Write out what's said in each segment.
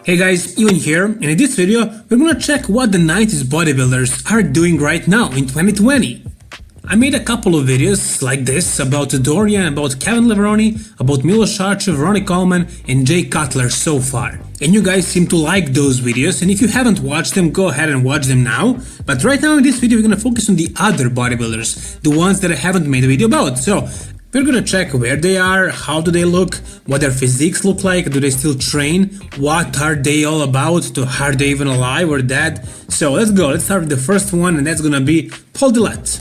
Hey guys, Ivan here, and in this video we're gonna check what the 90s bodybuilders are doing right now in 2020. I made a couple of videos like this about Dorian, about Kevin Leveroni, about Milos Sarcev, Ronnie Coleman and Jay Cutler so far. And you guys seem to like those videos, and if you haven't watched them, go ahead and watch them now. But right now in this video we're gonna focus on the other bodybuilders, the ones that I haven't made a video about. So we're gonna check where they are, how do they look, what their physiques look like, do they still train, what are they all about, are they even alive or dead. So let's go, let's start with the first one, and that's gonna be Paul Dillette.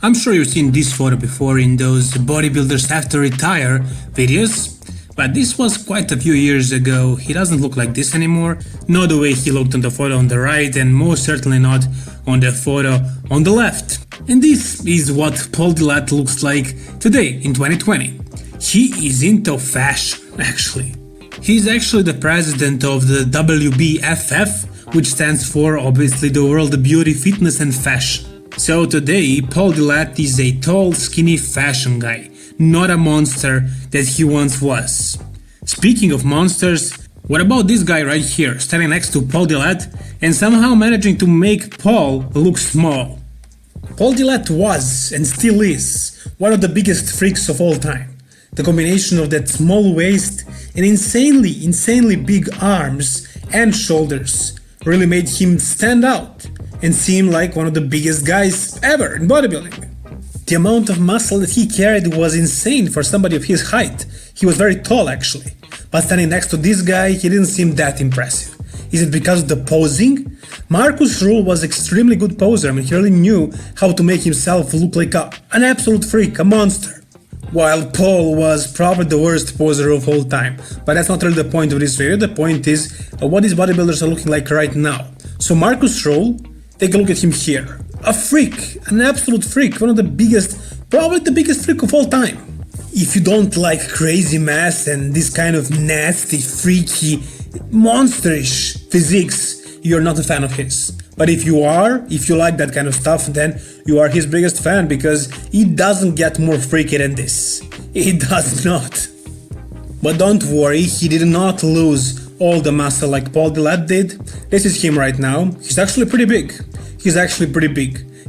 I'm sure you've seen this photo before in those bodybuilders have to retire videos, but this was quite a few years ago. He doesn't look like this anymore, not the way he looked on the photo on the right, and most certainly not on the photo on the left. And this is what Paul Dillette looks like today in 2020. He is into fashion, actually. He's actually the president of the WBFF, which stands for, obviously, the World Beauty, Fitness and Fashion. So today, Paul Dillette is a tall, skinny fashion guy, not a monster that he once was. Speaking of monsters, what about this guy right here, standing next to Paul Dillette and somehow managing to make Paul look small? Paul Dillette was, and still is, one of the biggest freaks of all time. The combination of that small waist and insanely big arms and shoulders really made him stand out and seem like one of the biggest guys ever in bodybuilding. The amount of muscle that he carried was insane for somebody of his height. He was very tall actually, but standing next to this guy, he didn't seem that impressive. Is it because of the posing? Marcus Rule was extremely good poser. I mean, he really knew how to make himself look like an absolute freak, a monster. While Paul was probably the worst poser of all time. But that's not really the point of this video. The point is what these bodybuilders are looking like right now. So Marcus Rule, take a look at him here. A freak, an absolute freak, one of the biggest, probably the biggest freak of all time. If you don't like crazy mass and this kind of nasty, freaky, monsterish physiques, you're not a fan of his. But if you like that kind of stuff, then you are his biggest fan, because it doesn't get more freaky than this. It does not. But don't worry, he did not lose all the muscle like Paul Dillette did. This is him right now. He's actually pretty big.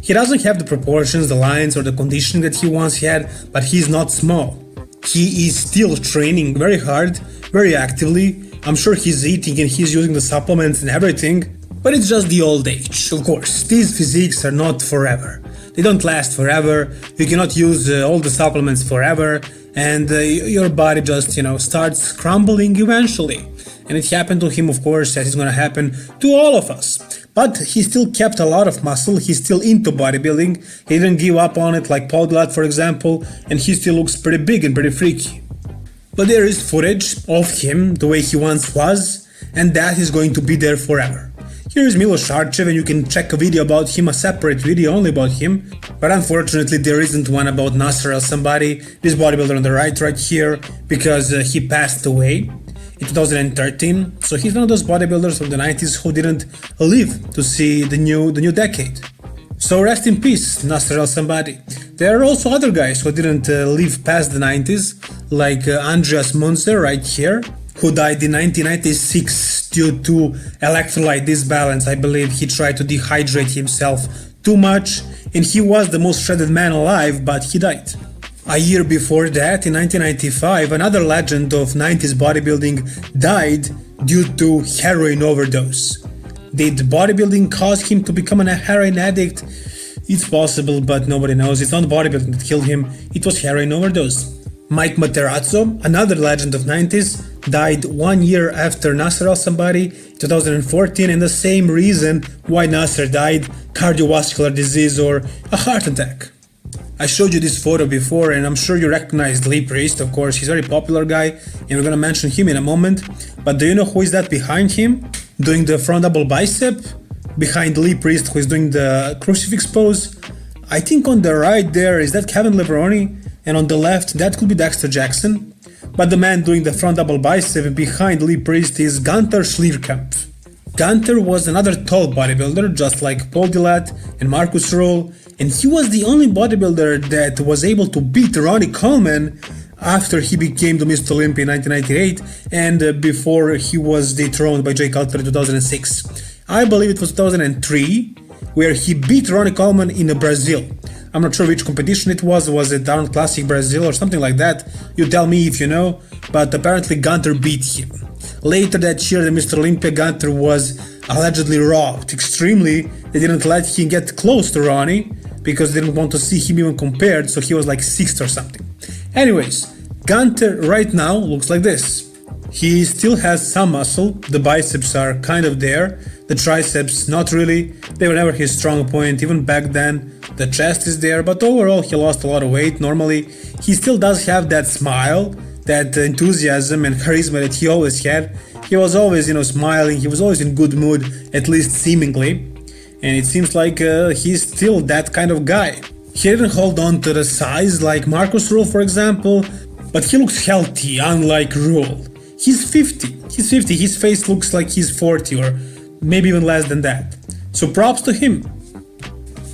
He doesn't have the proportions, the lines, or the conditioning that he once had, but he's not small. He is still training very hard, very actively. I'm sure he's eating and he's using the supplements and everything, but it's just the old age. Of course, these physiques are not forever. They don't last forever. You cannot use all the supplements forever, and your body just, starts crumbling eventually. And it happened to him, of course, as it's gonna happen to all of us. But he still kept a lot of muscle, he's still into bodybuilding, he didn't give up on it like Paul Dillette, for example, and he still looks pretty big and pretty freaky. But there is footage of him the way he once was, and that is going to be there forever. Here is Milos Sarcev, and you can check a video about him, a separate video only about him, but unfortunately there isn't one about Nasser El Somebody, this bodybuilder on the right here, because he passed away in 2013, so he's one of those bodybuilders from the 90s who didn't live to see the new decade. So rest in peace, Nasser El Somebody. There are also other guys who didn't live past the 90s, like Andreas Munzer right here, who died in 1996 due to electrolyte disbalance. I believe he tried to dehydrate himself too much, and he was the most shredded man alive, but he died. A year before that, in 1995, another legend of 90s bodybuilding died due to heroin overdose. Did bodybuilding cause him to become a heroin addict? It's possible, but nobody knows. It's not bodybuilding that killed him, it was heroin overdose. Mike Materazzo, another legend of 90s, died 1 year after Nasser El Somebody, 2014, and the same reason why Nasser died, cardiovascular disease or a heart attack. I showed you this photo before, and I'm sure you recognized Lee Priest. Of course, he's a very popular guy, and we're gonna mention him in a moment. But do you know who is that behind him, doing the front double bicep? Behind Lee Priest, who is doing the crucifix pose? I think on the right there, is that Kevin Leveroni? And on the left, that could be Dexter Jackson. But the man doing the front double bicep behind Lee Priest is Gunther Schlierkamp. Gunther was another tall bodybuilder, just like Paul Dillette and Marcus Rule, and he was the only bodybuilder that was able to beat Ronnie Coleman after he became the Mr. Olympia in 1998 and before he was dethroned by Jay Cutler in 2006. I believe it was 2003 where he beat Ronnie Coleman in Brazil. I'm not sure which competition it was it Arnold Classic Brazil or something like that, you tell me if you know, but apparently Gunter beat him. Later that year, the Mr. Olympia Gunter was allegedly robbed extremely. They didn't let him get close to Ronnie because they didn't want to see him even compared, so he was like 6th or something. Anyways, Gunter right now looks like this. He still has some muscle, the biceps are kind of there, the triceps not really, they were never his strong point even back then, the chest is there, but overall he lost a lot of weight normally. He still does have that smile, that enthusiasm and charisma that he always had. He was always, smiling, he was always in good mood, at least seemingly, and it seems like he's still that kind of guy. He didn't hold on to the size like Marcus Rule for example, but he looks healthy unlike Rule. He's 50, his face looks like he's 40 or maybe even less than that. So props to him.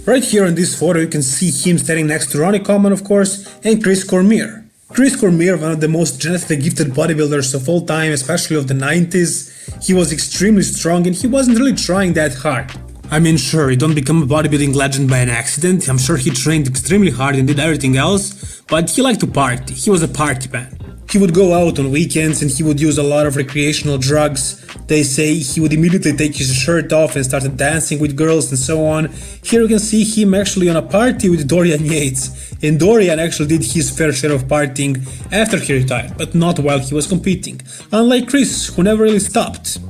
Right here in this photo you can see him standing next to Ronnie Coleman of course and Chris Cormier. Chris Cormier, one of the most genetically gifted bodybuilders of all time, especially of the 90s. He was extremely strong and he wasn't really trying that hard. I mean, sure, you don't become a bodybuilding legend by an accident, I'm sure he trained extremely hard and did everything else, but he liked to party, he was a party man. He would go out on weekends and he would use a lot of recreational drugs. They say he would immediately take his shirt off and started dancing with girls and so on. Here you can see him actually on a party with Dorian Yates. And Dorian actually did his fair share of partying after he retired, but not while he was competing. Unlike Chris, who never really stopped.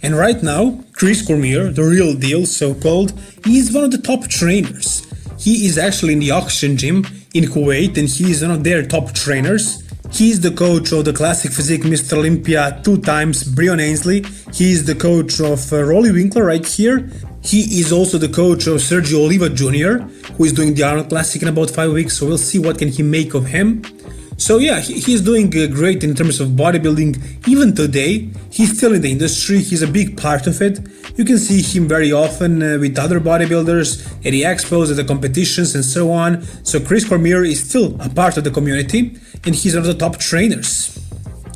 And right now, Chris Cormier, the real deal so-called, is one of the top trainers. He is actually in the Oxygen Gym in Kuwait and he is one of their top trainers. He is the coach of the Classic Physique Mr. Olympia 2 times, Breon Ainsley. He is the coach of Rolly Winkler right here. He is also the coach of Sergio Oliva Jr., who is doing the Arnold Classic in about 5 weeks, so we'll see what can he make of him. So yeah, he's doing great in terms of bodybuilding even today. He's still in the industry, he's a big part of it. You can see him very often with other bodybuilders at the expos, at the competitions and so on. So Chris Cormier is still a part of the community and he's one of the top trainers.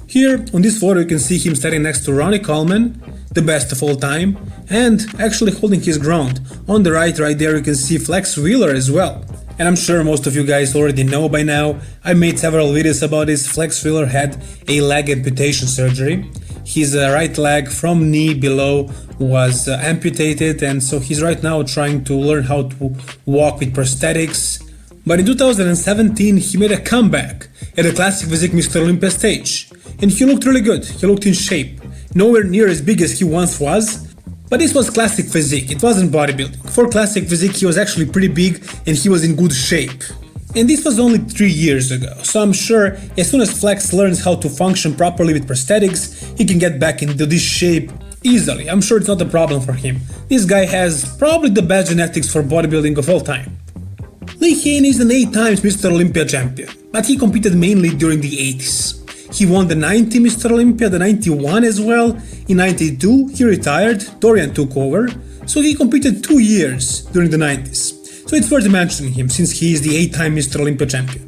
Here on this photo you can see him standing next to Ronnie Coleman, the best of all time, and actually holding his ground. On the right there you can see Flex Wheeler as well. And I'm sure most of you guys already know by now, I made several videos about this. Flex Wheeler had a leg amputation surgery. His right leg from knee below was amputated, and so he's right now trying to learn how to walk with prosthetics. But in 2017 he made a comeback at the Classic Physique Mr. Olympia stage. And he looked really good, he looked in shape. Nowhere near as big as he once was. But this was Classic Physique, it wasn't bodybuilding. For Classic Physique he was actually pretty big and he was in good shape. And this was only 3 years ago, so I'm sure as soon as Flex learns how to function properly with prosthetics, he can get back into this shape easily. I'm sure it's not a problem for him. This guy has probably the best genetics for bodybuilding of all time. Lee Haney is an 8 times Mr. Olympia champion, but he competed mainly during the 80s. He won the 90 Mr. Olympia, the 91 as well. In 92 he retired, Dorian took over, so he competed 2 years during the 90s. So it's worth mentioning him since he is the 8-time Mr. Olympia champion.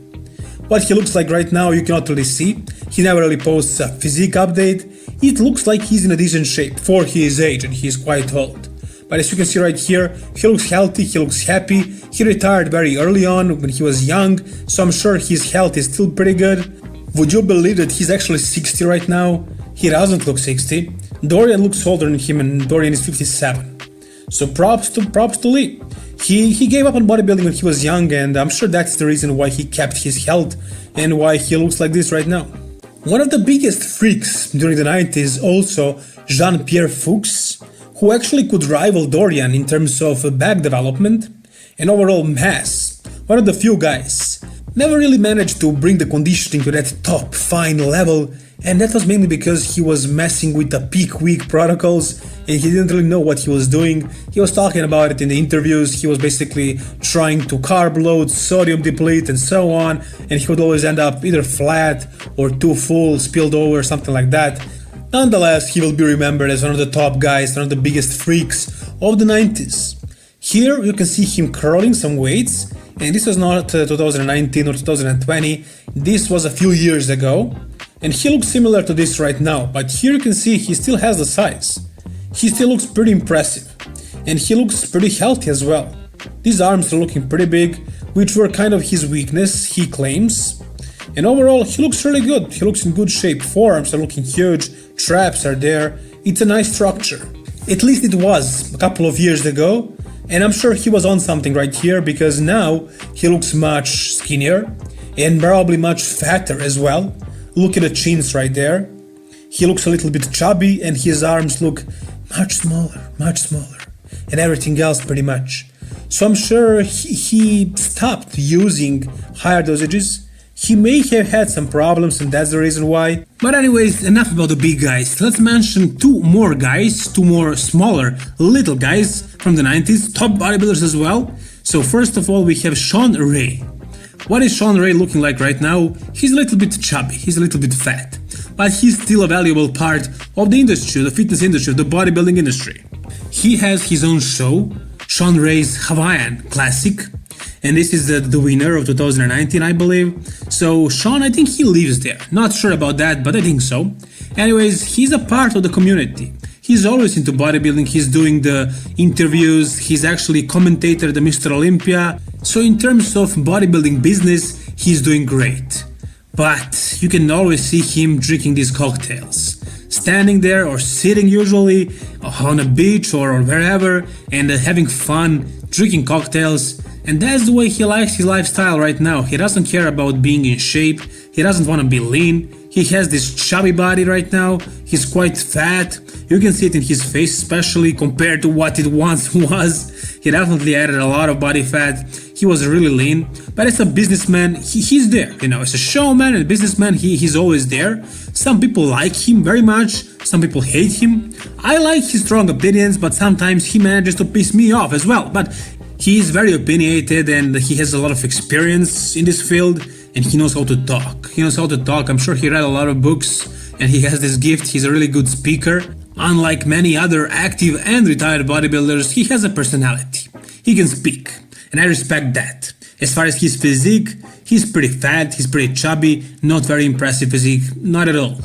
What he looks like right now you cannot really see, he never really posts a physique update. It looks like he's in a decent shape for his age and he's quite old. But as you can see right here, he looks healthy, he looks happy, he retired very early on when he was young, so I'm sure his health is still pretty good. Would you believe that he's actually 60 right now? He doesn't look 60. Dorian looks older than him and Dorian is 57. So props to Lee. He gave up on bodybuilding when he was young and I'm sure that's the reason why he kept his health and why he looks like this right now. One of the biggest freaks during the 90s also Jean-Pierre Fuchs, who actually could rival Dorian in terms of back development and overall mass. One of the few guys. Never really managed to bring the conditioning to that top fine level, and that was mainly because he was messing with the peak week protocols and he didn't really know what he was doing. He was talking about it in the interviews, he was basically trying to carb load, sodium deplete and so on, and he would always end up either flat or too full, spilled over, something like that. Nonetheless, he will be remembered as one of the top guys, one of the biggest freaks of the 90s. Here you can see him curling some weights, And this was not 2019 or 2020, this was a few years ago. And he looks similar to this right now, but here you can see he still has the size. He still looks pretty impressive. And he looks pretty healthy as well. These arms are looking pretty big, which were kind of his weakness, he claims. And overall, he looks really good. He looks in good shape. Forearms are looking huge, traps are there. It's a nice structure. At least it was a couple of years ago. And I'm sure he was on something right here, because now he looks much skinnier and probably much fatter as well. Look at the chins right there. He looks a little bit chubby and his arms look much smaller, and everything else pretty much. So I'm sure he stopped using higher dosages. He may have had some problems and that's the reason why. But anyways, enough about the big guys. Let's mention two more smaller little guys from the 90s, top bodybuilders as well. So first of all, we have Shawn Ray. What is Shawn Ray looking like right now? He's a little bit chubby, he's a little bit fat, but he's still a valuable part of the industry, the fitness industry, the bodybuilding industry. He has his own show, Shawn Ray's Hawaiian Classic, and this is the winner of 2019, I believe. So Shawn, I think he lives there. Not sure about that, but I think so. Anyways, he's a part of the community. He's always into bodybuilding, he's doing the interviews, he's actually commentator at the Mr. Olympia. So in terms of bodybuilding business, he's doing great. But you can always see him drinking these cocktails. Standing there or sitting usually on a beach or wherever and having fun, drinking cocktails. And that's the way he likes his lifestyle right now. He doesn't care about being in shape, he doesn't want to be lean. He has this chubby body right now, he's quite fat. You can see it in his face, especially compared to what it once was. He definitely added a lot of body fat. He was really lean, but as a businessman, he's there. You know, as a showman and businessman, he's always there. Some people like him very much, some people hate him. I like his strong opinions, but sometimes he manages to piss me off as well. But he is very opinionated and he has a lot of experience in this field and he knows how to talk. I'm sure he read a lot of books and he has this gift. He's a really good speaker. Unlike many other active and retired bodybuilders, he has a personality. He can speak, and I respect that. As far as his physique, he's pretty fat, he's pretty chubby, not very impressive physique, not at all.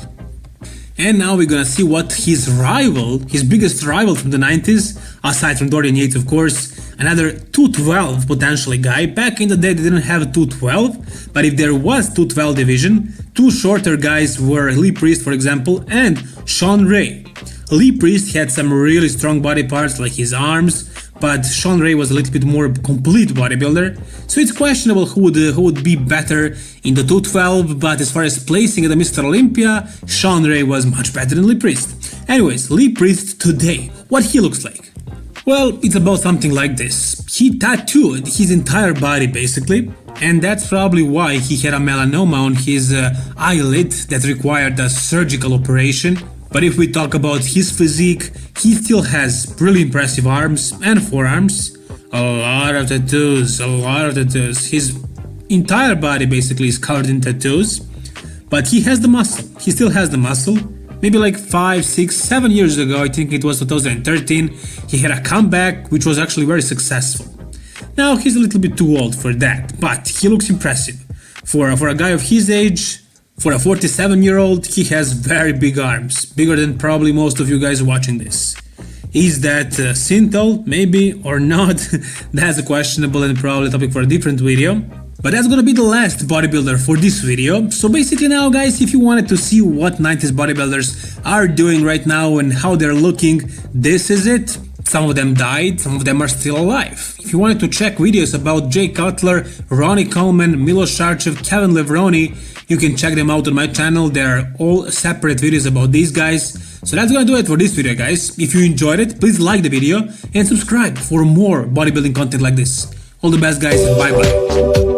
And now we're gonna see what his biggest rival from the 90s, aside from Dorian Yates of course, another 212 potentially guy. Back in the day they didn't have 212, but if there was 212 division, two shorter guys were Lee Priest for example and Shawn Ray. Lee Priest had some really strong body parts like his arms, but Shawn Ray was a little bit more complete bodybuilder, so it's questionable who would be better in the 212, but as far as placing at the Mr. Olympia, Shawn Ray was much better than Lee Priest. Anyways, Lee Priest today, what he looks like? Well, it's about something like this. He tattooed his entire body basically, and that's probably why he had a melanoma on his eyelid that required a surgical operation. But if we talk about his physique, he still has really impressive arms and forearms. A lot of tattoos. His entire body basically is covered in tattoos. But he has the muscle. He still has the muscle. Maybe like 5, 6, 7 years ago, I think it was 2013, he had a comeback which was actually very successful. Now he's a little bit too old for that, but he looks impressive. For a guy of his age, for a 47-year-old, he has very big arms, bigger than probably most of you guys watching this. Is that Synthol? Maybe or not? That's a questionable and probably topic for a different video. But that's gonna be the last bodybuilder for this video. So basically now guys, if you wanted to see what 90s bodybuilders are doing right now and how they're looking, this is it. Some of them died, some of them are still alive. If you wanted to check videos about Jay Cutler, Ronnie Coleman, Milos Sarcev, Kevin Levrone, you can check them out on my channel. They're all separate videos about these guys. So that's gonna do it for this video guys. If you enjoyed it, please like the video and subscribe for more bodybuilding content like this. All the best guys and bye bye.